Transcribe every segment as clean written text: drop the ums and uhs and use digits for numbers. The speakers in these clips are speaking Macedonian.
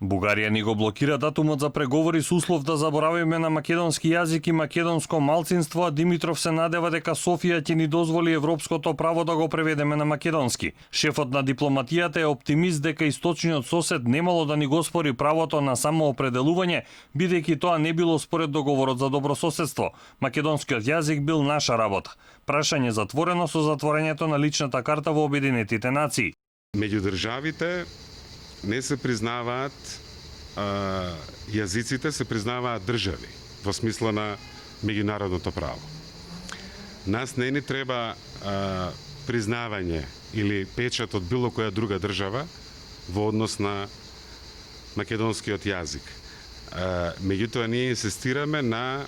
Бугарија ни го блокира датумот за преговори со услов да заборавиме на македонски јазик и македонско малцинство, а Димитров се надева дека Софија ќе ни дозволи европското право да го преведеме на македонски. Шефот на дипломатијата е оптимист дека источниот сосед немало да ни го спори правото на самоопределување, бидејќи тоа не било според договорот за добрососедство. Македонскиот јазик бил наша работа. Прашање затворено со затворањето на личната карта во Обединетите нации. Меѓу државите не се признаваат јазиците, се признаваат држави во смисла на меѓународното право. Нас не ни треба признавање или печат од било која друга држава во однос на македонскиот јазик. Меѓутоа ние инсистираме на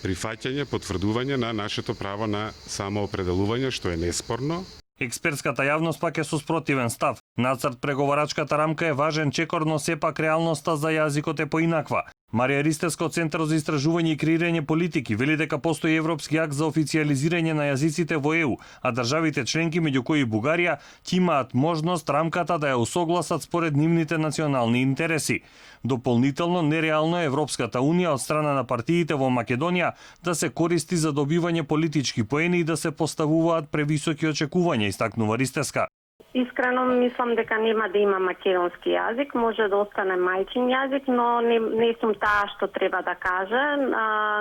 прифаќање, потврдување на нашето право на самоопределување, што е неспорно. Експертската јавност пак е со спротивен став. Нацрт преговарачката рамка е важен чекор, но сепак реалноста за јазикот е поинаква. Марија Ристевска од Центарот за истражување и креирање политики вели дека постои европски акт за официјализирање на јазиците во ЕУ, а државите членки, меѓу кои и Бугарија, ќе имаат можност рамката да ја усогласат според нивните национални интереси. Дополнително, нереално е Европската унија од страна на партиите во Македонија да се користи за добивање политички поени и да се поставуваат превисоки очекувања, истакнува Ристевска. Искрено мислам дека нема да има македонски јазик, може да остане мајчин јазик, но не сум таа што треба да каже.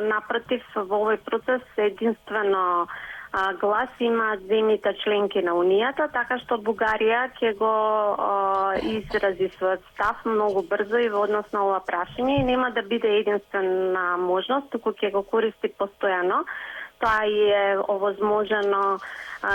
Напротив, во овој процес единствено глас имаат земјите членки на Унијата, така што Бугарија ќе го изрази својот став многу брзо и во однос на ова прашање и нема да биде единствена можност, туку ќе го користи постојано. Тоа е овозможено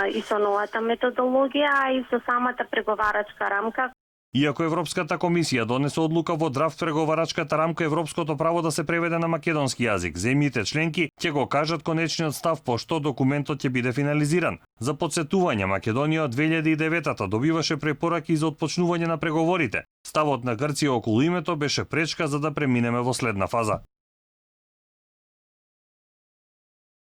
и со новата методологија, а и со самата преговарачка рамка. Иако Европската комисија донесе одлука во драфт преговарачката рамка европското право да се преведе на македонски јазик, земјите членки ќе го кажат конечниот став по што документот ќе биде финализиран. За потсетување, Македонија од 2009 добиваше препораки за отпочнување на преговорите. Ставот на Грција околу името беше пречка за да преминеме во следна фаза.